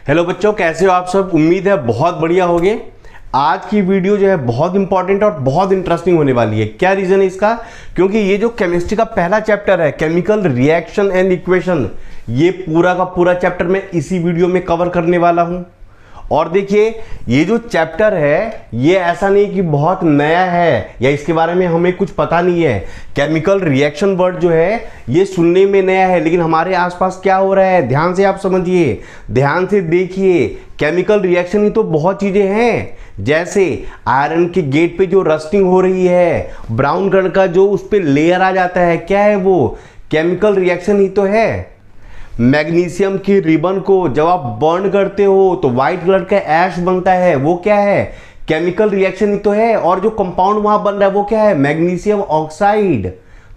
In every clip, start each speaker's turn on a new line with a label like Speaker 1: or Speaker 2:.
Speaker 1: Hello बच्चों, कैसे हो आप सब। उम्मीद है बहुत बढ़िया होगे। आज की वीडियो जो है बहुत इंपॉर्टेंट और बहुत इंटरेस्टिंग होने वाली है। क्या रीजन है इसका? क्योंकि ये जो केमिस्ट्री का पहला चैप्टर है, केमिकल रिएक्शन एंड इक्वेशन, ये पूरा का पूरा चैप्टर मैं इसी वीडियो में कवर करने वाला हूं। और देखिए, ये जो चैप्टर है ये ऐसा नहीं कि बहुत नया है या इसके बारे में हमें कुछ पता नहीं है। केमिकल रिएक्शन वर्ड जो है ये सुनने में नया है, लेकिन हमारे आसपास क्या हो रहा है ध्यान से आप समझिए, ध्यान से देखिए। केमिकल रिएक्शन ही तो बहुत चीजें हैं, जैसे आयरन के गेट पे जो रस्टिंग हो रही है, ब्राउन कलर का जो उस पर लेयर आ जाता है, क्या है वो? केमिकल रिएक्शन ही तो है। मैग्नीशियम की रिबन को जब आप बर्न करते हो तो व्हाइट कलर का ऐश बनता है, वो क्या है? केमिकल रिएक्शन ही तो है। और जो कंपाउंड वहां बन रहा है वो क्या है? Magnesium oxide.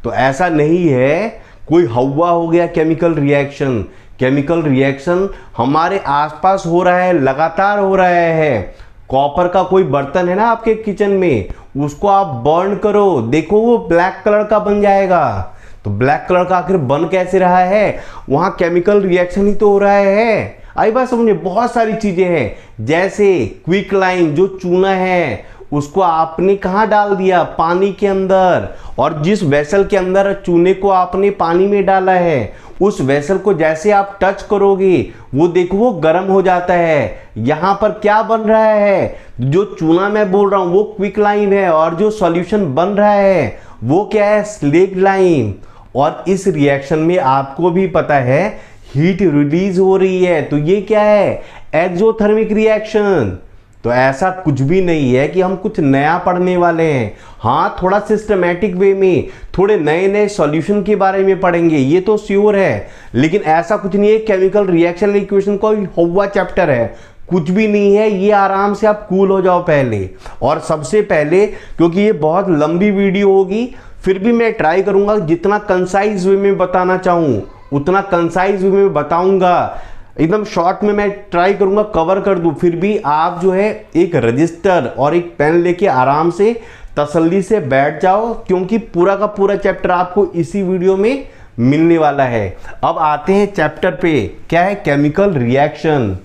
Speaker 1: तो ऐसा नहीं है कोई हवा हो गया केमिकल रिएक्शन। केमिकल रिएक्शन हमारे आसपास हो रहा है, लगातार हो रहा है। कॉपर का कोई बर्तन है ना आपके किचन में, उसको आप बर्न करो, देखो वो ब्लैक कलर का बन जाएगा। तो ब्लैक कलर का आखिर बन कैसे रहा है? वहां केमिकल रिएक्शन ही तो हो रहा है। आई बात समझे? बहुत सारी चीजें हैं, जैसे क्विक लाइम, जो चूना है उसको आपने कहां डाल दिया? पानी के अंदर। और जिस वेसल के अंदर चूने को आपने पानी में डाला है, उस वेसल को जैसे आप टच करोगे वो देखो वो गर्म हो जाता है। यहां पर क्या बन रहा है? जो चूना मैं बोल रहा हूं वो क्विक लाइम है, और जो सॉल्यूशन बन रहा है वो क्या है? Slaked lime. और इस रिएक्शन में आपको भी पता है हीट रिलीज हो रही है, तो ये क्या है? Exothermic reaction. तो ऐसा कुछ भी नहीं है कि हम कुछ नया पढ़ने वाले हैं। हाँ, थोड़ा सिस्टमैटिक वे में थोड़े नए नए सॉल्यूशन के बारे में पढ़ेंगे, ये तो श्योर है, लेकिन ऐसा कुछ नहीं है केमिकल रिएक्शन इक्वेशन का हुआ चैप्टर है, कुछ भी नहीं है। ये आराम से आप कूल हो जाओ पहले। और सबसे पहले, क्योंकि ये बहुत लंबी वीडियो होगी, फिर भी मैं ट्राई करूंगा जितना कंसाइज वे में बताना चाहूँ उतना कंसाइज वे में बताऊंगा। एकदम शॉर्ट में मैं ट्राई करूंगा कवर कर दूं। फिर भी आप जो है एक रजिस्टर और एक पेन लेके आराम से तसल्ली से बैठ जाओ, क्योंकि पूरा का पूरा चैप्टर आपको इसी वीडियो में मिलने वाला है। अब आते हैं चैप्टर पे, क्या है? Chemical reaction.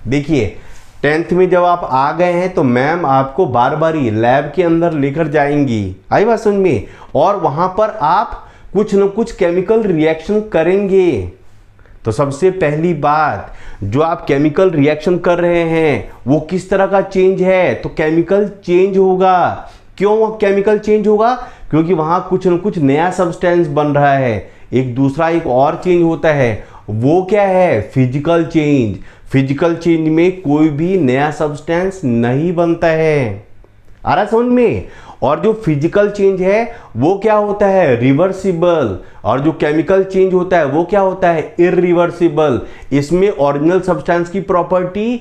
Speaker 1: देखिए, 10th में जब आप आ गए हैं तो मैम आपको बार बार ही लैब के अंदर लेकर जाएंगी, आई बात समझ में, और वहां पर आप कुछ न कुछ केमिकल रिएक्शन करेंगे। तो सबसे पहली बात, जो आप केमिकल रिएक्शन कर रहे हैं वो किस तरह का चेंज है? तो केमिकल चेंज होगा। क्यों केमिकल चेंज होगा? क्योंकि वहां कुछ न कुछ नया सब्सटेंस बन रहा है। एक दूसरा एक और चेंज होता है, वो क्या है? Physical change. फिजिकल चेंज में कोई भी नया सब्सटेंस नहीं बनता है, आ रहा समझ में? और जो फिजिकल चेंज है वो क्या होता है? रिवर्सिबल। और जो केमिकल चेंज होता है वो क्या होता है? इरिवर्सिबल। इसमें ओरिजिनल सब्सटेंस की प्रॉपर्टी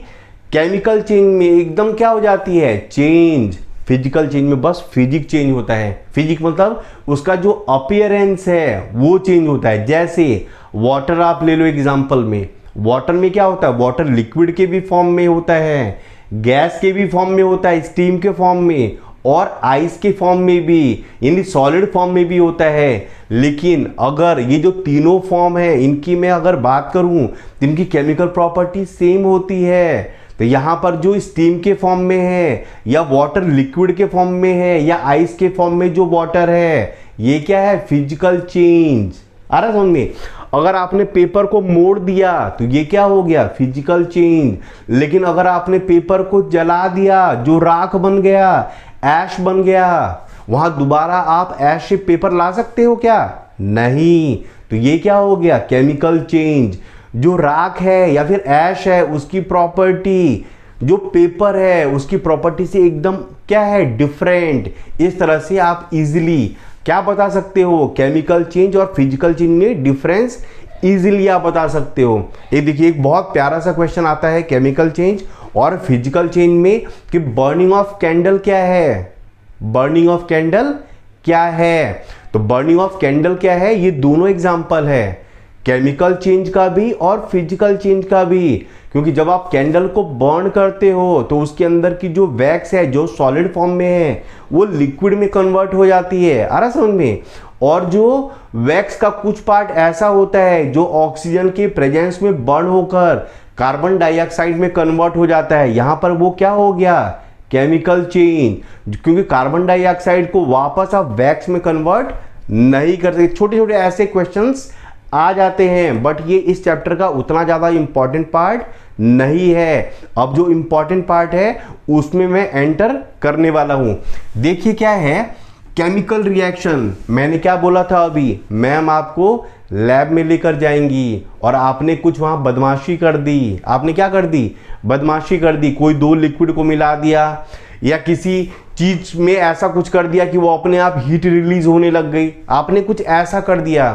Speaker 1: केमिकल चेंज में एकदम क्या हो जाती है? चेंज। फिजिकल चेंज में बस फिजिक चेंज होता है। फिजिक मतलब उसका जो अपीयरेंस है वो चेंज होता है। जैसे वाटर आप ले लो एग्जांपल में, वाटर में क्या होता है? वाटर लिक्विड के भी फॉर्म में होता है, गैस के भी फॉर्म में होता है, स्टीम के फॉर्म में, और आइस के फॉर्म में भी, यानी सॉलिड फॉर्म में भी होता है। लेकिन अगर ये जो तीनों फॉर्म है इनकी मैं अगर बात करूं तो इनकी केमिकल प्रॉपर्टी सेम होती है। तो यहां पर जो स्टीम के फॉर्म में है, या वाटर लिक्विड के फॉर्म में है, या आइस के फॉर्म में जो वाटर है, ये क्या है? Physical change. आ रहा समझ में? अगर आपने पेपर को मोड़ दिया तो ये क्या हो गया? Physical change. लेकिन अगर आपने पेपर को जला दिया, जो राख बन गया, ऐश बन गया, वहां दोबारा आप ऐश से पेपर ला सकते हो क्या? नहीं। तो ये क्या हो गया? Chemical change. जो राख है या फिर ऐश है उसकी प्रॉपर्टी जो पेपर है उसकी प्रॉपर्टी से एकदम क्या है? डिफरेंट। इस तरह से आप इजीली क्या बता सकते हो? केमिकल चेंज और फिजिकल चेंज में डिफरेंस इजीली आप बता सकते हो। ये देखिए, एक बहुत प्यारा सा क्वेश्चन आता है केमिकल चेंज और फिजिकल चेंज में कि बर्निंग ऑफ कैंडल क्या है? बर्निंग ऑफ कैंडल क्या है? तो बर्निंग ऑफ कैंडल क्या है? ये दोनों एग्जांपल है, केमिकल चेंज का भी और फिजिकल चेंज का भी। क्योंकि जब आप कैंडल को बर्न करते हो तो उसके अंदर की जो वैक्स है, जो सॉलिड फॉर्म में है, वो लिक्विड में कन्वर्ट हो जाती है, आ रहा समझ में? और जो वैक्स का कुछ पार्ट ऐसा होता है जो ऑक्सीजन के प्रेजेंस में बर्न होकर कार्बन डाइऑक्साइड में कन्वर्ट हो जाता है, यहां पर वो क्या हो गया, केमिकल चेंज, क्योंकि कार्बन डाइऑक्साइड को वापस आप वैक्स में कन्वर्ट नहीं कर सकते। छोटे छोटे ऐसे क्वेश्चंस आ जाते हैं, बट ये इस चैप्टर का उतना ज़्यादा इंपॉर्टेंट पार्ट नहीं है। अब जो इंपॉर्टेंट पार्ट है उसमें मैं एंटर करने वाला हूं। देखिए क्या है केमिकल रिएक्शन। मैंने क्या बोला था अभी, मैम आपको लैब में लेकर जाएंगी और आपने कुछ वहां बदमाशी कर दी। आपने क्या कर दी, बदमाशी कर दी, कोई दो लिक्विड को मिला दिया या किसी चीज में ऐसा कुछ कर दिया कि वो अपने आप हीट रिलीज होने लग गई, आपने कुछ ऐसा कर दिया।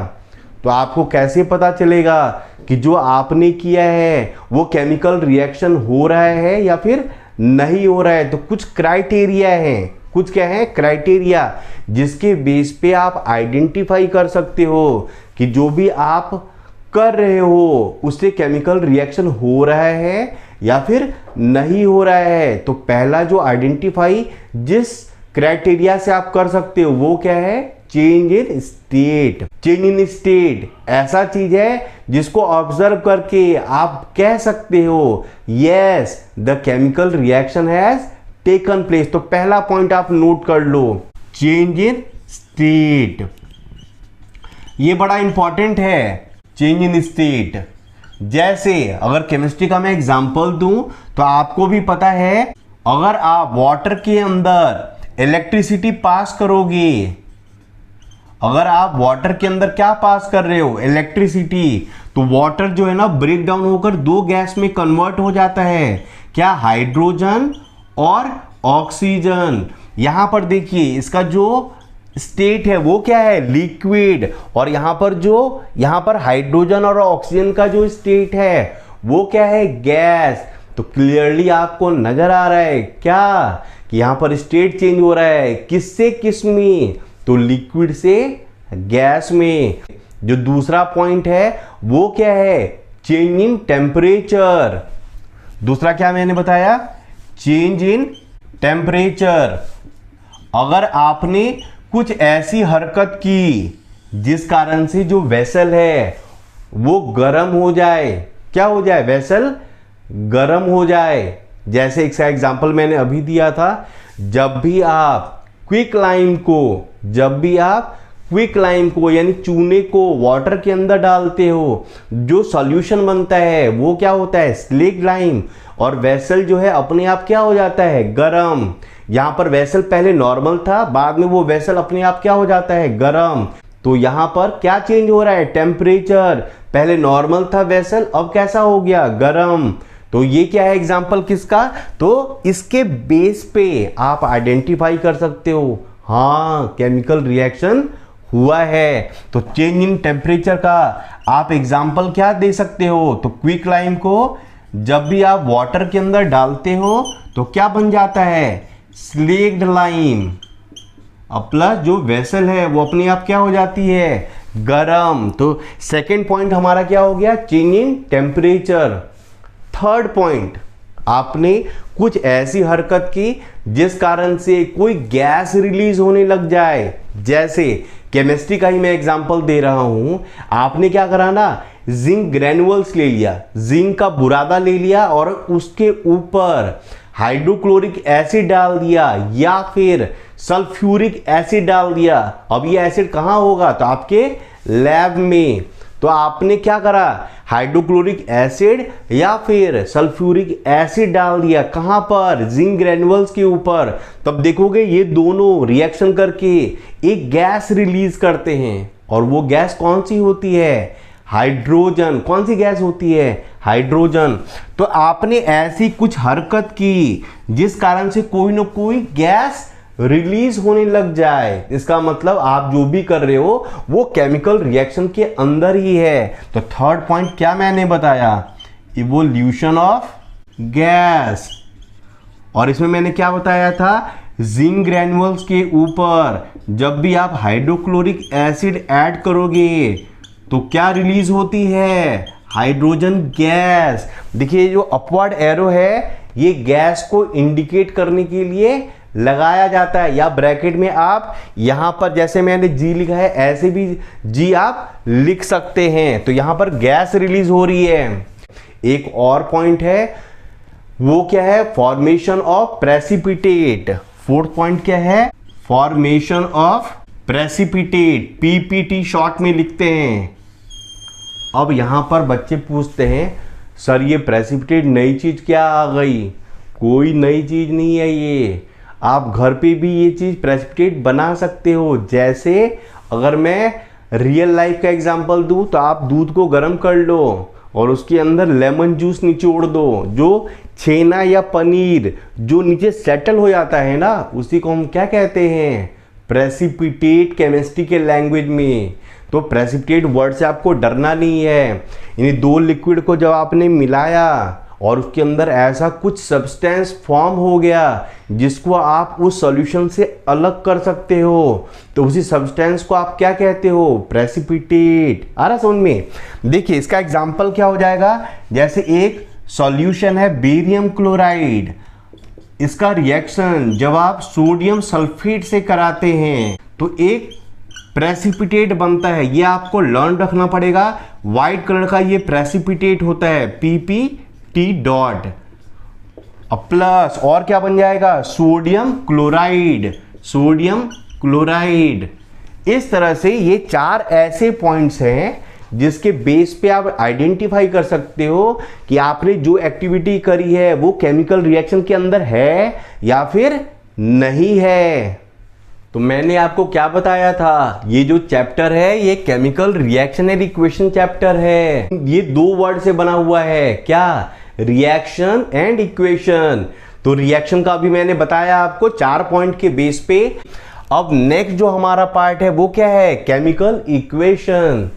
Speaker 1: तो आपको कैसे पता चलेगा कि जो आपने किया है वो केमिकल रिएक्शन हो रहा है या फिर नहीं हो रहा है। तो कुछ क्राइटेरिया है, कुछ क्या है क्राइटेरिया, जिसके बेस पे आप आइडेंटिफाई कर सकते हो कि जो भी आप कर रहे हो उससे केमिकल रिएक्शन हो रहा है या फिर नहीं हो रहा है। तो पहला जो आइडेंटिफाई जिस क्राइटेरिया से आप कर सकते हो वो क्या है, change in state. Change in state ऐसा चीज है जिसको ऑब्जर्व करके आप कह सकते हो yes the chemical reaction has taken place. तो पहला पॉइंट आप नोट कर लो, चेंज इन स्टेट, ये बड़ा इंपॉर्टेंट है, चेंज इन स्टेट। जैसे अगर केमिस्ट्री का मैं एग्जांपल दूं तो आपको भी पता है, अगर आप वाटर के अंदर इलेक्ट्रिसिटी पास करोगे, अगर आप वाटर के अंदर क्या पास कर रहे हो, इलेक्ट्रिसिटी, तो वाटर जो है ना ब्रेक डाउन होकर दो गैस में कन्वर्ट हो जाता है, क्या, हाइड्रोजन और ऑक्सीजन। यहां पर देखिए इसका जो स्टेट है वो क्या है, लिक्विड, और यहां पर हाइड्रोजन और ऑक्सीजन का जो स्टेट है वो क्या है, गैस। तो क्लियरली आपको नजर आ रहा है क्या कि यहां पर स्टेट चेंज हो रहा है, किससे किस में, तो लिक्विड से गैस में। जो दूसरा पॉइंट है वो क्या है, चेंज इन टेम्परेचर। दूसरा क्या मैंने बताया, चेंज इन टेम्परेचर। अगर आपने कुछ ऐसी हरकत की जिस कारण से जो वेसल है वो गर्म हो जाए, क्या हो जाए, वेसल गर्म हो जाए। जैसे इसका एग्जांपल मैंने अभी दिया था, जब भी आप क्विक लाइम को यानी चूने को वाटर के अंदर डालते हो, जो सॉल्यूशन बनता है वो क्या होता है, स्लेक्ड लाइम, और वेसल जो है अपने आप क्या हो जाता है, गरम। यहां पर वेसल पहले नॉर्मल था, बाद में वो वेसल अपने आप क्या हो जाता है, गरम। तो यहां पर क्या चेंज हो रहा है, टेम्परेचर। पहले नॉर्मल था वेसल, अब कैसा हो गया, गरम। तो ये क्या है एग्जांपल किसका, तो इसके बेस पे आप आइडेंटिफाई कर सकते हो हाँ केमिकल रिएक्शन हुआ है। तो चेंज इन टेम्परेचर का आप एग्जांपल क्या दे सकते हो, तो क्विक लाइम को जब भी आप वाटर के अंदर डालते हो तो क्या बन जाता है, स्लेक्ड लाइम, प्लस जो वेसल है वो अपने आप क्या हो जाती है, गरम। तो सेकंड पॉइंट हमारा क्या हो गया, change in temperature. Third point, आपने कुछ ऐसी हरकत की जिस कारण से कोई गैस रिलीज होने लग जाए। जैसे केमिस्ट्री का ही मैं एग्जांपल दे रहा हूं, आपने क्या करा ना, जिंक ग्रेनुअल्स ले लिया, जिंक का बुरादा ले लिया और उसके ऊपर हाइड्रोक्लोरिक एसिड डाल दिया या फिर सल्फ्यूरिक एसिड डाल दिया। अब ये एसिड कहाँ होगा, तो आपके लैब में। तो आपने क्या करा, हाइड्रोक्लोरिक एसिड या फिर सल्फ्यूरिक एसिड डाल दिया, कहां पर, जिंक ग्रेनुअल्स के ऊपर। तब देखोगे ये दोनों रिएक्शन करके एक गैस रिलीज करते हैं, और वो गैस कौन सी होती है, हाइड्रोजन। कौन सी गैस होती है, हाइड्रोजन। तो आपने ऐसी कुछ हरकत की जिस कारण से कोई ना कोई गैस रिलीज होने लग जाए, इसका मतलब आप जो भी कर रहे हो वो केमिकल रिएक्शन के अंदर ही है। तो थर्ड पॉइंट क्या मैंने बताया, इवोल्यूशन ऑफ गैस। और इसमें मैंने क्या बताया था, जिंक ग्रेनुअल्स के ऊपर जब भी आप हाइड्रोक्लोरिक एसिड ऐड करोगे तो क्या रिलीज होती है, हाइड्रोजन गैस। देखिए जो अपवर्ड एरो है ये गैस को इंडिकेट करने के लिए लगाया जाता है, या ब्रैकेट में आप यहां पर जैसे मैंने जी लिखा है ऐसे भी जी आप लिख सकते हैं। तो यहां पर गैस रिलीज हो रही है, एक और पॉइंट है, वो क्या है, formation of precipitate. Fourth point क्या है, formation of precipitate, PPT short में लिखते हैं। अब यहां पर बच्चे पूछते हैं सर ये प्रेसिपिटेट नई चीज क्या आ गई? कोई नई चीज नहीं है ये, आप घर पे भी ये चीज प्रेसिपिटेट बना सकते हो। जैसे अगर मैं रियल लाइफ का एग्जांपल दूं तो आप दूध को गर्म कर लो और उसके अंदर लेमन जूस निचोड़ दो, जो छेना या पनीर जो नीचे सेटल हो जाता है ना, उसी को हम क्या कहते हैं, प्रेसिपिटेट, केमिस्ट्री के लैंग्वेज में। तो प्रेसिपिटेट वर्ड से आपको डरना नहीं है। इन दो लिक्विड को जब आपने मिलाया और उसके अंदर ऐसा कुछ सब्सटेंस फॉर्म हो गया जिसको आप उस सॉल्यूशन से अलग कर सकते हो, तो उसी सब्सटेंस को आप क्या कहते हो, प्रेसिपिटेट। आ रहा समझ में? देखिए इसका एग्जांपल क्या हो जाएगा, जैसे एक सॉल्यूशन है बेरियम क्लोराइड, इसका रिएक्शन जब आप सोडियम सल्फेट से कराते हैं तो एक प्रेसिपिटेट बनता है। ये आपको लर्न रखना पड़ेगा। व्हाइट कलर का ये प्रेसिपिटेट होता है, पीपीटी डॉट। अब प्लस और क्या बन जाएगा, सोडियम क्लोराइड, सोडियम क्लोराइड। इस तरह से ये चार ऐसे पॉइंट्स हैं जिसके बेस पे आप आइडेंटिफाई कर सकते हो कि आपने जो एक्टिविटी करी है वो केमिकल रिएक्शन के अंदर है या फिर नहीं है। तो मैंने आपको क्या बताया था, ये जो चैप्टर है ये chemical reaction and equation chapter है। ये दो वर्ड से बना हुआ है, क्या, रिएक्शन एंड इक्वेशन। तो रिएक्शन का भी मैंने बताया आपको 4 पॉइंट के बेस पे। अब नेक्स्ट जो हमारा पार्ट है वो क्या है, केमिकल इक्वेशन।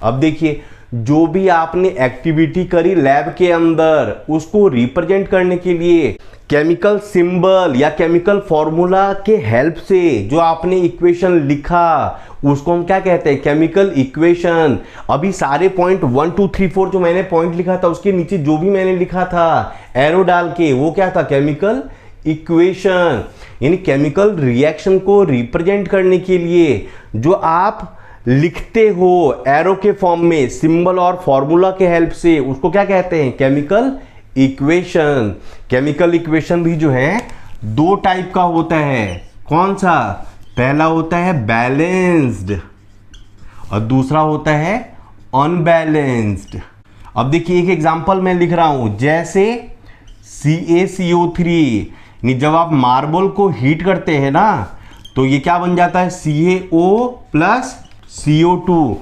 Speaker 1: अब देखिए जो भी आपने एक्टिविटी करी लैब के अंदर उसको रिप्रेजेंट करने के लिए केमिकल सिंबल या केमिकल फॉर्मूला के हेल्प से जो आपने इक्वेशन लिखा उसको हम क्या कहते हैं, केमिकल इक्वेशन। अभी सारे पॉइंट 1 2 3 4 जो मैंने पॉइंट लिखा था उसके नीचे जो भी मैंने लिखा था एरो डाल के, वो क्या था, केमिकल इक्वेशन। यानी केमिकल रिएक्शन को रिप्रेजेंट करने के लिए जो आप लिखते हो एरो के फॉर्म में, सिंबल और फॉर्मूला के हेल्प से, उसको क्या कहते हैं, केमिकल इक्वेशन। केमिकल इक्वेशन भी जो है दो टाइप का होता है। कौन सा, पहला होता है बैलेंस्ड और दूसरा होता है अनबैलेंस्ड। अब देखिए एक एग्जांपल मैं लिख रहा हूं, जैसे CaCO3, जब आप मार्बल को हीट करते हैं ना तो ये क्या बन जाता है, CaO प्लस CO2।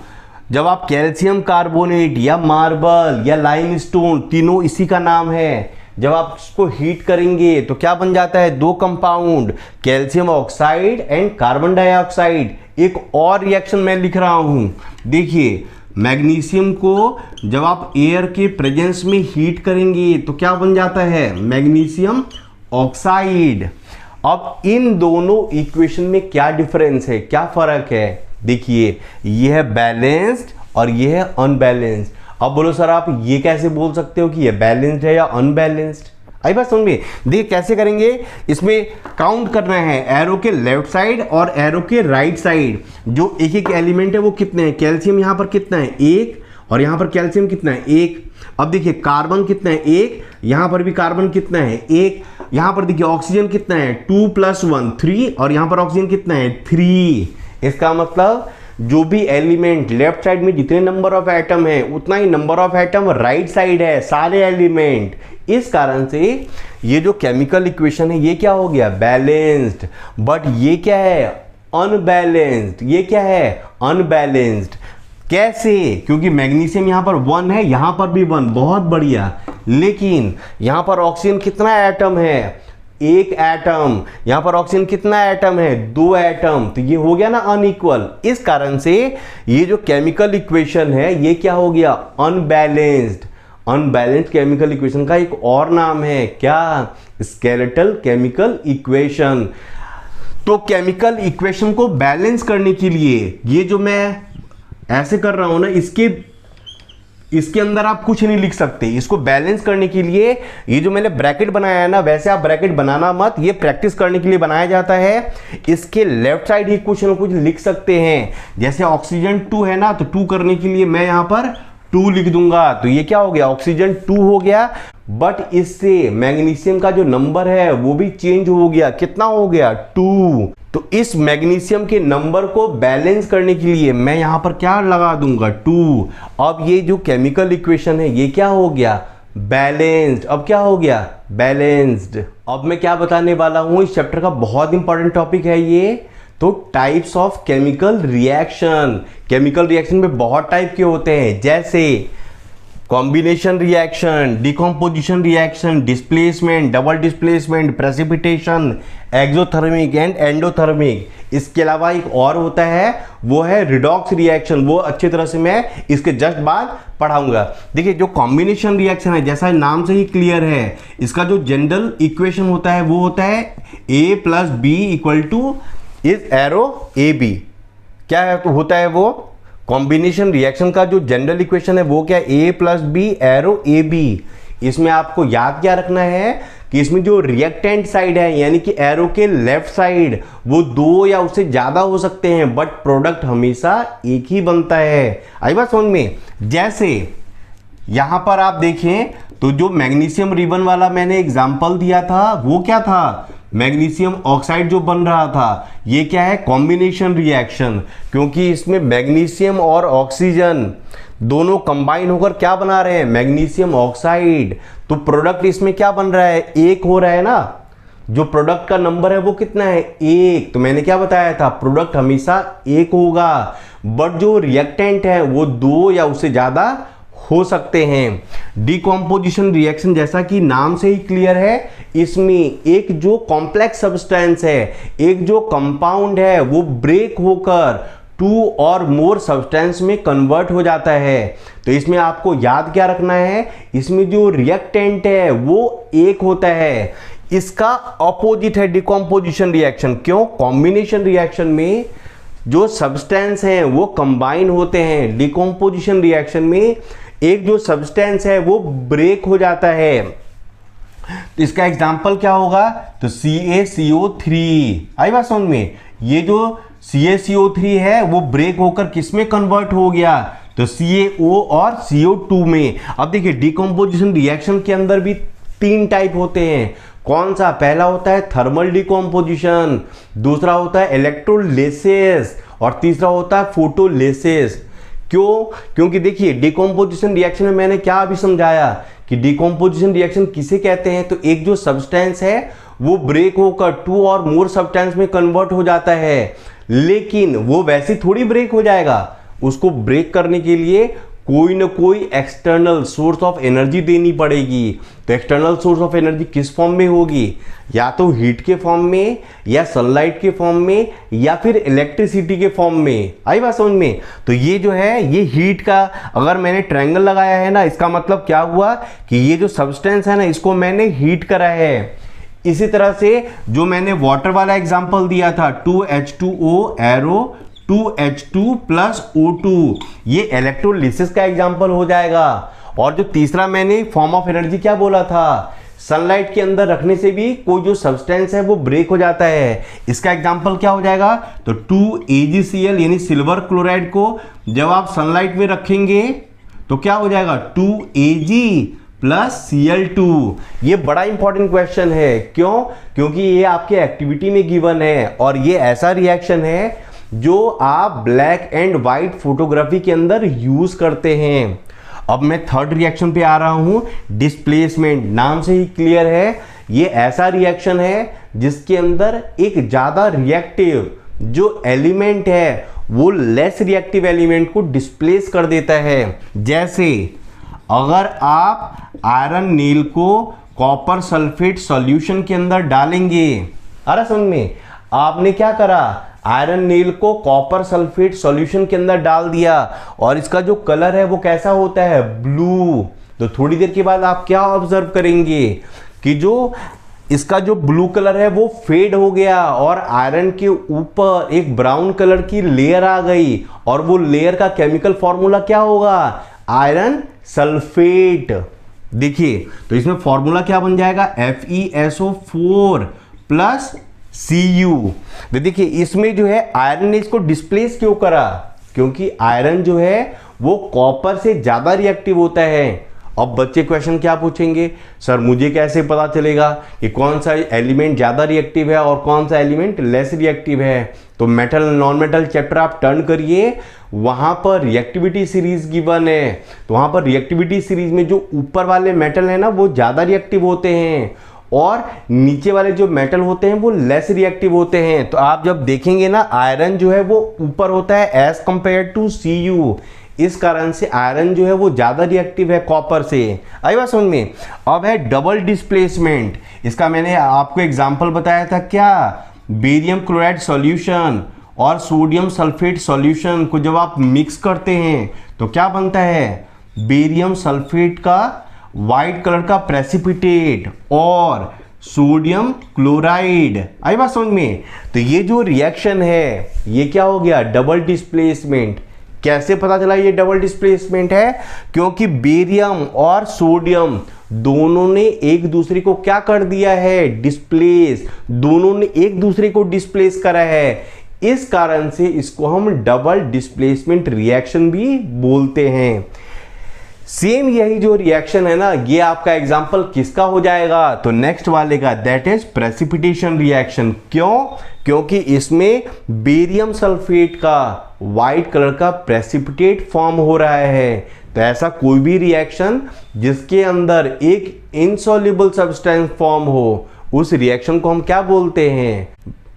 Speaker 1: जब आप कैल्शियम कार्बोनेट या मार्बल या लाइमस्टोन, तीनों इसी का नाम है, जब आप इसको हीट करेंगे तो क्या बन जाता है, दो compound, calcium oxide and carbon dioxide. एक और रिएक्शन मैं लिख रहा हूं, देखिए मैग्नीशियम को जब आप एयर के प्रेजेंस में हीट करेंगे तो क्या बन जाता है, मैग्नीशियम ऑक्साइड। अब इन दोनों इक्वेशन में क्या डिफरेंस है, क्या फर्क है, देखिए ये है बैलेंस्ड और ये है अनबैलेंस्ड। अब बोलो सर आप ये कैसे बोल सकते हो कि ये बैलेंस्ड है या अनबैलेंस्ड? आई बात समझ में? देखिए कैसे करेंगे, इसमें काउंट करना है एरो के लेफ्ट साइड और एरो के राइट साइड। जो एक एक एलिमेंट है वो कितने हैं, कैल्शियम यहाँ पर कितना है, 1, और यहाँ पर कैल्शियम कितना है, 1। अब देखिए कार्बन कितना है, 1, यहाँ पर भी कार्बन कितना है, 1। यहाँ पर देखिए ऑक्सीजन कितना है, 2 + 1 3, और यहाँ पर ऑक्सीजन कितना है, 3। इसका मतलब जो भी एलिमेंट लेफ्ट साइड में जितने नंबर ऑफ एटम है उतना ही number of atom right side है, सारे एलिमेंट। इस कारण से ये जो केमिकल इक्वेशन है ये क्या हो गया, बैलेंस्ड। बट ये क्या है, अनबैलेंस्ड। ये क्या है, अनबैलेंस्ड। कैसे, क्योंकि मैग्नीशियम यहाँ पर 1 है, यहाँ पर भी 1, बहुत बढ़िया। लेकिन यहाँ पर ऑक्सीजन कितना एटम है, 1 एटम। यहाँ पर ऑक्सीजन कितना एटम है, 2 एटम। तो ये हो गया ना अनइक्वल। इस कारण से ये जो केमिकल इक्वेशन है ये क्या हो गया, अनबैलेंस्ड। अनबैलेंस्ड केमिकल इक्वेशन का एक और नाम है क्या, स्केलेटल केमिकल इक्वेशन। तो केमिकल इक्वेशन को बैलेंस करने के लिए ये जो मैं ऐसे कर रहा हूं ना, इसके अंदर आप कुछ नहीं लिख सकते। इसको बैलेंस करने के लिए ये जो मैंने ब्रैकेट बनाया है ना, वैसे आप ब्रैकेट बनाना मत, ये प्रैक्टिस करने के लिए बनाया जाता है। इसके लेफ्ट साइड ही कुछ ना कुछ लिख सकते हैं। जैसे ऑक्सीजन 2 है ना, तो 2 करने के लिए मैं यहां पर 2 लिख दूंगा, तो ये क्या हो गया, ऑक्सीजन 2 हो गया। बट इससे मैग्नीशियम का जो नंबर है वो भी चेंज हो गया, कितना हो गया, 2। तो इस मैग्नीशियम के नंबर को बैलेंस करने के लिए मैं यहां पर क्या लगा दूंगा, 2। अब ये जो केमिकल इक्वेशन है ये क्या हो गया, बैलेंस्ड। अब क्या हो गया, बैलेंस्ड। अब मैं क्या बताने वाला हूं, इस चैप्टर का बहुत इंपॉर्टेंट टॉपिक है ये। तो types of chemical reaction. Chemical reaction में बहुत टाइप के होते हैं, जैसे combination reaction, decomposition reaction, displacement, double displacement, precipitation, exothermic and endothermic. इसके अलावा एक और होता है, वो है रिडॉक्स रिएक्शन। वो अच्छी तरह से मैं इसके जस्ट बाद पढ़ाऊंगा। देखिए जो कॉम्बिनेशन रिएक्शन है, जैसा नाम से ही क्लियर है, इसका जो जनरल इक्वेशन होता है वो होता है a + b = is arrow A B. क्या है, तो होता है वो कॉम्बिनेशन रिएक्शन का जो जनरल इक्वेशन है वो क्या है, a + b arrow A B. इसमें आपको याद क्या रखना है कि इसमें जो रिएक्टेंट साइड है यानी कि एरो के लेफ्ट साइड, वो 2 या उससे ज्यादा हो सकते हैं, बट प्रोडक्ट हमेशा एक ही बनता है। आई बात समझ में। जैसे यहां पर आप देखें तो जो मैग्नीशियम रिबन वाला मैंने एग्जांपल दिया था वो क्या था, मैग्नीशियम ऑक्साइड जो बन रहा था, ये क्या है, कॉम्बिनेशन रिएक्शन। क्योंकि इसमें मैग्नीशियम और ऑक्सीजन दोनों कंबाइन होकर क्या बना रहे हैं, मैग्नीशियम ऑक्साइड। तो प्रोडक्ट इसमें क्या बन रहा है, 1 हो रहा है ना। जो प्रोडक्ट का नंबर है वो कितना है, 1। तो मैंने क्या बताया था, प्रोडक्ट हमेशा 1 होगा, बट जो रिएक्टेंट है वो 2 या उससे ज्यादा हो सकते हैं। डिकम्पोजिशन रिएक्शन, जैसा कि नाम से ही क्लियर है, इसमें एक जो कॉम्प्लेक्स सब्सटेंस है, एक जो कंपाउंड है, वो ब्रेक होकर 2 और मोर सब्सटेंस में कन्वर्ट हो जाता है। तो इसमें आपको याद क्या रखना है, इसमें जो रिएक्टेंट है वो 1 होता है। इसका ऑपोजिट है डिकम्पोजिशन रिएक्शन। क्यों, कॉम्बिनेशन रिएक्शन में जो सब्सटेंस हैं वो कंबाइन होते हैं, डिकम्पोजिशन रिएक्शन में एक जो सब्सटेंस है वो ब्रेक हो जाता है। तो इसका एग्जांपल क्या होगा, तो CaCO3। आई बात समझ में। ये जो CaCO3 है वो ब्रेक होकर किस में कन्वर्ट हो गया, तो CaO और CO2 में। अब देखिए डिकम्पोजिशन रिएक्शन के अंदर भी 3 टाइप होते हैं। कौन सा, पहला होता है थर्मल डिकम्पोजिशन, दूसरा होता है इलेक्ट्रोलिसिस और तीसरा होता है फोटोलिसिस। क्यों, क्योंकि देखिए डिकम्पोजिशन रिएक्शन में मैंने क्या अभी समझाया कि डिकम्पोजिशन रिएक्शन किसे कहते हैं, तो एक जो सब्सटेंस है वो ब्रेक होकर 2 और मोर सब्सटेंस में कन्वर्ट हो जाता है। लेकिन वो वैसे थोड़ी ब्रेक हो जाएगा, उसको ब्रेक करने के लिए कोई ना कोई एक्सटर्नल सोर्स ऑफ एनर्जी देनी पड़ेगी। तो एक्सटर्नल सोर्स ऑफ एनर्जी किस फॉर्म में होगी, या तो हीट के फॉर्म में, या सनलाइट के फॉर्म में, या फिर इलेक्ट्रिसिटी के फॉर्म में। आई बात समझ में। तो ये जो है ये हीट का, अगर मैंने ट्रायंगल लगाया है ना, इसका मतलब क्या हुआ कि ये जो सब्सटेंस है ना, इसको मैंने हीट करा है। इसी तरह से जो मैंने वाटर वाला एग्जाम्पल दिया था, 2H2O एरो 2H2 + O2, ये इलेक्ट्रोलिसिस का एग्जाम्पल हो जाएगा। और जो तीसरा मैंने फॉर्म ऑफ एनर्जी क्या बोला था, सनलाइट के अंदर रखने से भी कोई जो सब्सटेंस है वो ब्रेक हो जाता है। इसका एग्जाम्पल क्या हो जाएगा, तो 2AgCl यानी सिल्वर क्लोराइड को जब आप सनलाइट में रखेंगे तो क्या हो जाएगा, 2Ag + Cl2। ये बड़ा इंपॉर्टेंट क्वेश्चन है। क्यों, क्योंकि ये आपके एक्टिविटी में गिवन है और ये ऐसा रिएक्शन है जो आप ब्लैक एंड व्हाइट फोटोग्राफी के अंदर यूज करते हैं। अब मैं थर्ड रिएक्शन पे आ रहा हूं, डिस्प्लेसमेंट। नाम से ही क्लियर है, ये ऐसा रिएक्शन है जिसके अंदर एक ज्यादा रिएक्टिव जो एलिमेंट है वो लेस रिएक्टिव एलिमेंट को डिस्प्लेस कर देता है। जैसे अगर आप आयरन नील को कॉपर सल्फेट सॉल्यूशन के अंदर डालेंगे, अरे समझ में, आपने क्या करा, आयरन नील को कॉपर सल्फेट सॉल्यूशन के अंदर डाल दिया और इसका जो कलर है वो कैसा होता है, ब्लू। तो थोड़ी देर के बाद आप क्या ऑब्जर्व करेंगे कि जो इसका जो ब्लू कलर है वो फेड हो गया और आयरन के ऊपर एक ब्राउन कलर की लेयर आ गई और वो लेयर का केमिकल फॉर्मूला क्या होगा, आयरन सल्फेट। देखिए तो इसमें फॉर्मूला क्या बन जाएगा, FeSO4 + Cu। देखिए इसमें जो है आयरन ने इसको डिस्प्लेस क्यों करा, क्योंकि आयरन जो है वो कॉपर से ज़्यादा रिएक्टिव होता है। अब बच्चे क्वेश्चन क्या पूछेंगे, सर मुझे कैसे पता चलेगा कि कौन सा एलिमेंट ज़्यादा रिएक्टिव है और कौन सा एलिमेंट लेस रिएक्टिव है। तो मेटल नॉन मेटल चैप्टर आप टर्न करिए, वहाँ पर रिएक्टिविटी सीरीज गिवन है। तो वहाँ पर रिएक्टिविटी सीरीज में जो ऊपर वाले मेटल है ना वो ज़्यादा रिएक्टिव होते हैं और नीचे वाले जो मेटल होते हैं वो लेस रिएक्टिव होते हैं। तो आप जब देखेंगे ना, आयरन जो है वो ऊपर होता है एज कंपेयर टू Cu, इस कारण से आयरन जो है वो ज़्यादा रिएक्टिव है कॉपर से। आई बात समझ में। अब है डबल डिस्प्लेसमेंट, इसका मैंने आपको एग्जांपल बताया था क्या, बेरियम क्लोराइड सॉल्यूशन और सोडियम सल्फेट सॉल्यूशन को जब आप मिक्स करते हैं तो क्या बनता है, बेरियम सल्फेट का वाइट कलर का प्रेसिपिटेट और सोडियम क्लोराइड। आई बात समझ में। तो ये जो रिएक्शन है ये क्या हो गया, डबल डिस्प्लेसमेंट। कैसे पता चला ये डबल डिस्प्लेसमेंट है, क्योंकि बेरियम और सोडियम दोनों ने एक दूसरे को क्या कर दिया है, डिस्प्लेस, दोनों ने एक दूसरे को डिस्प्लेस करा है। इस कारण से इसको हम डबल डिस्प्लेसमेंट रिएक्शन भी बोलते हैं। सेम यही जो रिएक्शन है ना, ये आपका एग्जाम्पल किसका हो जाएगा, तो नेक्स्ट वाले का, दैट इज प्रेसिपिटेशन रिएक्शन। क्यों, क्योंकि इसमें बेरियम सल्फेट का वाइट कलर का प्रेसिपिटेट फॉर्म हो रहा है। तो ऐसा कोई भी रिएक्शन जिसके अंदर एक इनसॉल्युबल सब्सटेंस फॉर्म हो, उस रिएक्शन को हम क्या बोलते हैं,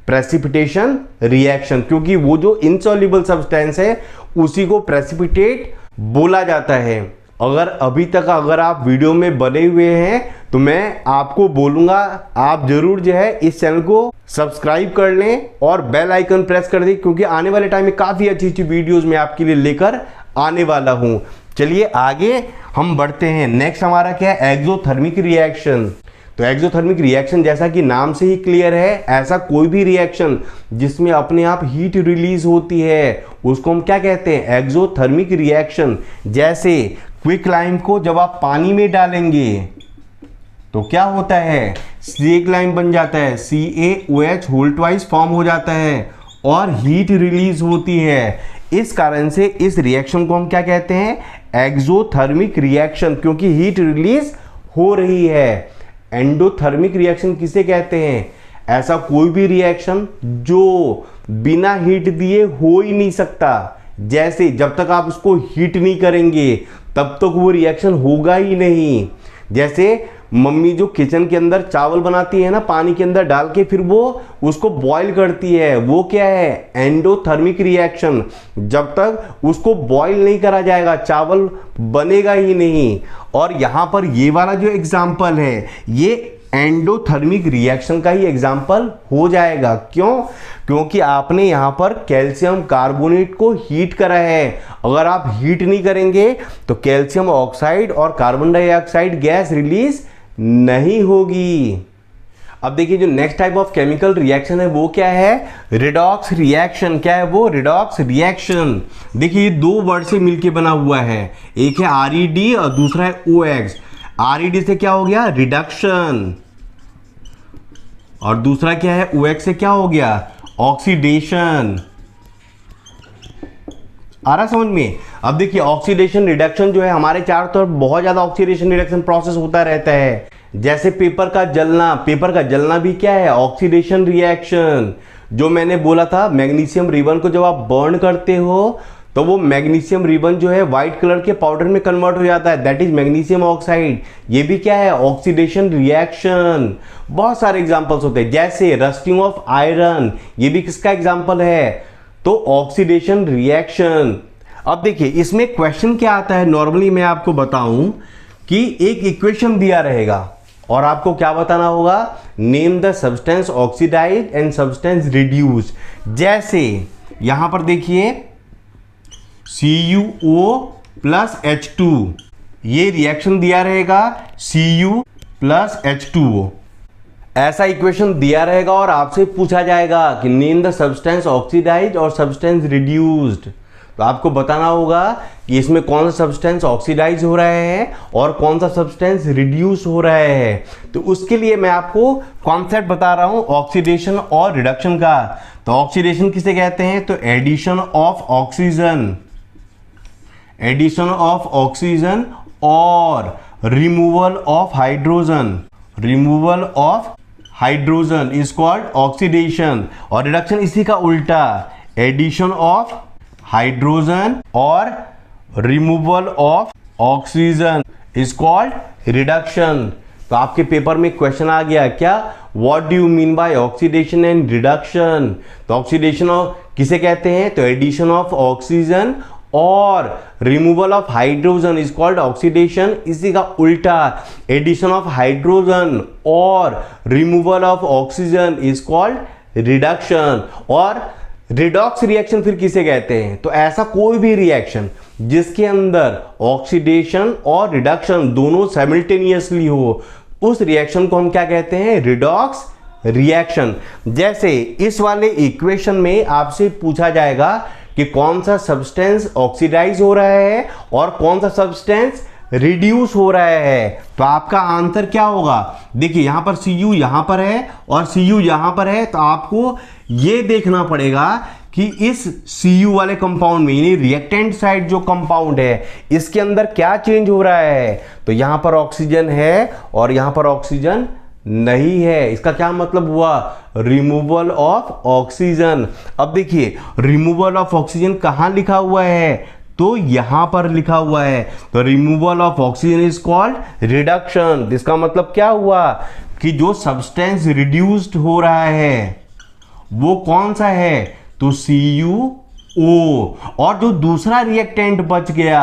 Speaker 1: प्रेसिपिटेशन रिएक्शन। क्योंकि वो जो इनसॉल्युबल सब्सटेंस है उसी को प्रेसिपिटेट बोला जाता है। अगर अभी तक अगर आप वीडियो में बने हुए हैं तो मैं आपको बोलूंगा आप जरूर जो है इस चैनल को सब्सक्राइब कर लें और बेल आइकन प्रेस कर दें, क्योंकि आने वाले टाइम में काफ़ी अच्छी अच्छी वीडियोस मैं आपके लिए लेकर आने वाला हूं। चलिए आगे हम बढ़ते हैं। नेक्स्ट हमारा क्या है, एक्सोथर्मिक रिएक्शन। तो एक्सोथर्मिक रिएक्शन जैसा कि नाम से ही क्लियर है, ऐसा कोई भी रिएक्शन जिसमें अपने आप हीट रिलीज होती है उसको हम क्या कहते हैं, एक्सोथर्मिक रिएक्शन। जैसे क्विक लाइम को जब आप पानी में डालेंगे तो क्या होता है, स्नेक लाइम बन जाता है, CaOH होल ट्वाइस फॉर्म हो जाता है और हीट रिलीज होती है। इस कारण से इस रिएक्शन को हम क्या कहते हैं, एक्सोथर्मिक रिएक्शन, क्योंकि हीट रिलीज हो रही है। एंडोथर्मिक रिएक्शन किसे कहते हैं, ऐसा कोई भी रिएक्शन जो बिना हीट दिए हो ही नहीं सकता। जैसे जब तक आप उसको हीट नहीं करेंगे तब तक वो रिएक्शन होगा ही नहीं। जैसे मम्मी जो किचन के अंदर चावल बनाती है ना, पानी के अंदर डाल के फिर वो उसको बॉईल करती है, वो क्या है, एंडोथर्मिक रिएक्शन। जब तक उसको बॉईल नहीं करा जाएगा चावल बनेगा ही नहीं। और यहाँ पर ये वाला जो एग्जाम्पल है ये एंडोथर्मिक रिएक्शन का ही एग्जाम्पल हो जाएगा। क्यों, क्योंकि आपने यहाँ पर कैल्शियम कार्बोनेट को हीट करा है। अगर आप हीट नहीं करेंगे तो कैल्शियम ऑक्साइड और कार्बन डाइऑक्साइड गैस रिलीज नहीं होगी। अब देखिए जो next type of chemical reaction है वो क्या है, रिडॉक्स रिएक्शन। क्या है वो, रिडॉक्स रिएक्शन। देखिए ये दो वर्ड से मिलके बना हुआ है, एक है RED और दूसरा है OX। RED से क्या हो गया, रिडक्शन, और दूसरा क्या है, OX से क्या हो गया, ऑक्सीडेशन। आ रहा समझ में। अब देखिए ऑक्सीडेशन रिडक्शन जो है हमारे चारों तरफ बहुत ज्यादा ऑक्सीडेशन रिडक्शन प्रोसेस होता रहता है। जैसे पेपर का जलना, पेपर का जलना भी क्या है, ऑक्सीडेशन रिएक्शन। जो मैंने बोला था मैग्नीशियम रिबन को जब आप बर्न करते हो तो वो मैग्नीशियम रिबन जो है व्हाइट कलर के पाउडर में कन्वर्ट हो जाता है, दैट इज मैग्नीशियम ऑक्साइड। ये भी क्या है, ऑक्सीडेशन रिएक्शन। बहुत सारे एग्जांपल्स होते हैं, जैसे रस्टिंग ऑफ आयरन, ये भी किसका एग्जांपल है, तो ऑक्सीडेशन रिएक्शन। अब देखिए इसमें क्वेश्चन क्या आता है, नॉर्मली मैं आपको बताऊं कि एक इक्वेशन दिया रहेगा और आपको क्या बताना होगा, name the substance oxidise and substance reduce. जैसे यहां पर देखिए CuO प्लस H2, ये रिएक्शन दिया रहेगा Cu प्लस H2O, ऐसा इक्वेशन दिया रहेगा और आपसे पूछा जाएगा कि नेम द सब्सटेंस ऑक्सीडाइज और सब्सटेंस रिड्यूस्ड। तो आपको बताना होगा कि इसमें कौन सा सब्सटेंस ऑक्सीडाइज हो रहा है और कौन सा सब्सटेंस रिड्यूस हो रहा है। तो उसके लिए मैं आपको कॉन्सेप्ट बता रहा हूं ऑक्सीडेशन और रिडक्शन का। तो ऑक्सीडेशन किसे कहते हैं, तो addition of oxygen, addition of oxygen और removal of hydrogen, removal of hydrogen is called oxidation. और रिडक्शन इसी का उल्टा, एडिशन ऑफ हाइड्रोजन और removal of oxygen is called reduction. तो आपके पेपर में क्वेश्चन आ गया क्या, what do you mean by oxidation and reduction. तो ऑक्सीडेशन किसे कहते हैं, तो एडिशन ऑफ ऑक्सीजन और removal of hydrogen is called oxidation. इसी का उल्टा, एडिशन ऑफ हाइड्रोजन और removal of oxygen is called reduction. और रिडॉक्स रिएक्शन फिर किसे कहते हैं, तो ऐसा कोई भी रिएक्शन जिसके अंदर ऑक्सीडेशन और रिडक्शन दोनों साइमल्टेनियसली हो, उस रिएक्शन को हम क्या कहते हैं, रिडॉक्स रिएक्शन। जैसे इस वाले इक्वेशन में आपसे पूछा जाएगा कि कौन सा सब्सटेंस ऑक्सीडाइज हो रहा है और कौन सा सब्सटेंस रिड्यूस हो रहा है, तो आपका आंसर क्या होगा। देखिए यहां पर Cu यहां पर है और Cu यहां पर है, तो आपको यह देखना पड़ेगा कि इस Cu वाले कंपाउंड में, यानी रिएक्टेंट साइड जो कंपाउंड है, इसके अंदर क्या चेंज हो रहा है। तो यहां पर ऑक्सीजन है और यहां पर ऑक्सीजन नहीं है। इसका क्या मतलब हुआ, रिमूवल ऑफ ऑक्सीजन। अब देखिए रिमूवल ऑफ ऑक्सीजन कहां लिखा हुआ है, तो यहां पर लिखा हुआ है। तो removal of oxygen is called reduction. इसका मतलब क्या हुआ कि जो सब्सटेंस रिड्यूस्ड हो रहा है वो कौन सा है, तो CuO। और जो दूसरा रिएक्टेंट बच गया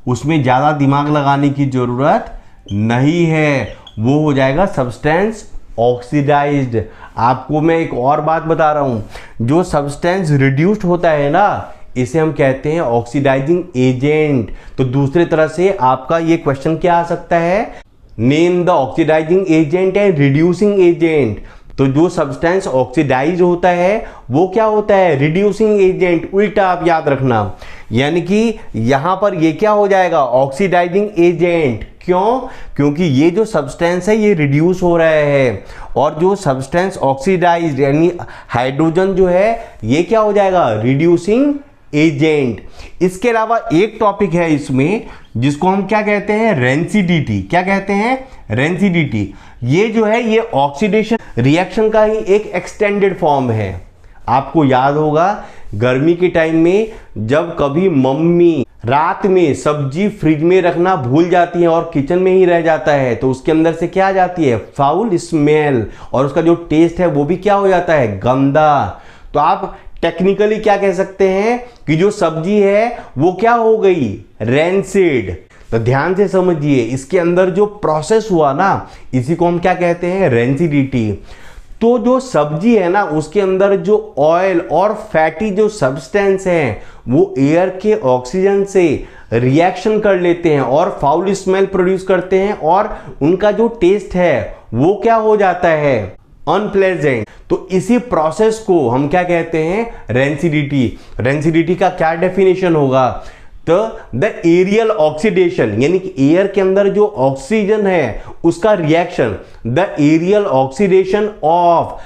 Speaker 1: उसमें ज्यादा दिमाग लगाने की जरूरत नहीं है, वो हो जाएगा सब्सटेंस ऑक्सीडाइज्ड। आपको मैं एक और बात बता रहा हूं, जो सब्सटेंस रिड्यूस्ड होता है ना, इसे हम कहते हैं ऑक्सीडाइजिंग एजेंट। तो दूसरे तरह से आपका ये क्वेश्चन क्या आ सकता है, name the oxidising agent and reducing agent. तो जो सब्सटेंस ऑक्सीडाइज होता है वो क्या होता है, रिड्यूसिंग एजेंट। उल्टा आप याद रखना, यानी कि यहां पर ये क्या हो जाएगा, ऑक्सीडाइजिंग एजेंट। क्यों, क्योंकि ये जो सब्सटेंस है ये रिड्यूस हो रहा है, और जो सब्सटेंस ऑक्सीडाइज यानी हाइड्रोजन जो है ये क्या हो जाएगा, रिड्यूसिंग एजेंट। इसके अलावा एक टॉपिक है इसमें जिसको हम क्या कहते हैं, रेंसिडिटी। क्या कहते हैं, रेंसिडिटी। ये जो है ये ऑक्सीडेशन रिएक्शन का ही एक एक्सटेंडेड फॉर्म है। आपको याद होगा गर्मी के टाइम में जब कभी मम्मी रात में सब्जी फ्रिज में रखना भूल जाती है और किचन में ही रह जाता है, तो उसके अंदर से क्या आ जाती है, फाउल स्मेल, और उसका जो टेस्ट है वो भी क्या हो जाता है, गंदा। तो आप टेक्निकली क्या कह सकते हैं कि जो सब्जी है वो क्या हो गई, रेंसिड। तो ध्यान से समझिए, इसके अंदर जो प्रोसेस हुआ ना, इसी को हम क्या कहते हैं, रेंसिडिटी। तो जो सब्जी है ना उसके अंदर जो ऑयल और फैटी जो सब्सटेंस हैं वो एयर के ऑक्सीजन से रिएक्शन कर लेते हैं और फाउल स्मेल प्रोड्यूस करते हैं, और उनका जो टेस्ट है वो क्या हो जाता है, अनप्लेजेंट। तो इसी प्रोसेस को हम क्या कहते हैं, रेंसिडिटी। रेंसिडिटी का क्या डेफिनेशन होगा, तो द एरियल ऑक्सीडेशन, यानी कि एयर के अंदर जो ऑक्सीजन है उसका reaction, the aerial oxidation of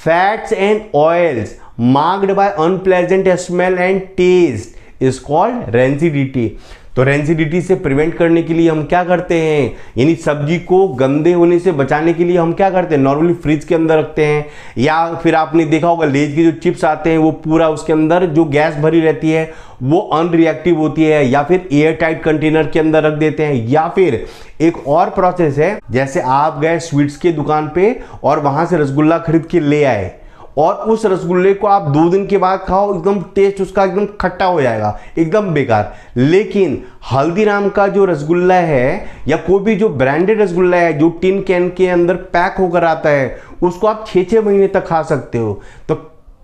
Speaker 1: fats and oils marked by unpleasant smell and taste is called rancidity. तो रेंसिडिटी से प्रिवेंट करने के लिए हम क्या करते हैं, यानी सब्जी को गंदे होने से बचाने के लिए हम क्या करते हैं, नॉर्मली फ्रिज के अंदर रखते हैं, या फिर आपने देखा होगा लेज के जो चिप्स आते हैं वो पूरा उसके अंदर जो गैस भरी रहती है वो अनरिएक्टिव होती है, या फिर एयर टाइट कंटेनर के अंदर रख देते हैं। या फिर एक और प्रोसेस है, जैसे आप गए स्वीट्स के दुकान पे और वहां से रसगुल्ला खरीद के ले आए, और उस रसगुल्ले को आप 2 दिन के बाद खाओ, एकदम टेस्ट उसका एकदम खट्टा हो जाएगा, एकदम बेकार। लेकिन हल्दीराम का जो रसगुल्ला है या कोई भी जो ब्रांडेड रसगुल्ला है जो टिन कैन के अंदर पैक होकर आता है, उसको आप 6-6 महीने तक खा सकते हो। तो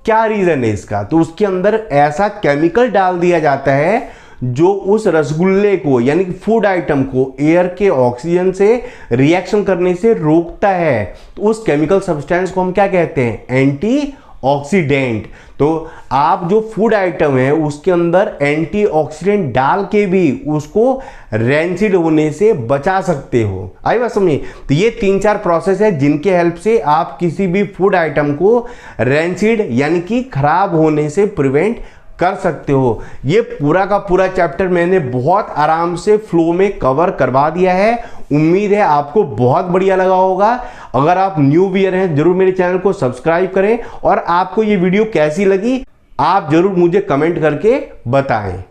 Speaker 1: क्या रीजन है इसका, तो उसके अंदर ऐसा केमिकल डाल दिया जाता है जो उस रसगुल्ले को यानी कि फूड आइटम को एयर के ऑक्सीजन से रिएक्शन करने से रोकता है। तो उस केमिकल सब्सटेंस को हम क्या कहते हैं, एंटी ऑक्सीडेंट। तो आप जो फूड आइटम है उसके अंदर एंटी ऑक्सीडेंट डाल के भी उसको रेंसिड होने से बचा सकते हो। आई बात समझिए। तो ये 3-4 प्रोसेस है जिनके हेल्प से आप किसी भी फूड आइटम को रेंसिड यानी कि खराब होने से प्रिवेंट कर सकते हो। ये पूरा का पूरा चैप्टर मैंने बहुत आराम से फ्लो में कवर करवा दिया है। उम्मीद है आपको बहुत बढ़िया लगा होगा। अगर आप न्यू व्यूअर हैं जरूर मेरे चैनल को सब्सक्राइब करें और आपको ये वीडियो कैसी लगी आप जरूर मुझे कमेंट करके बताएं।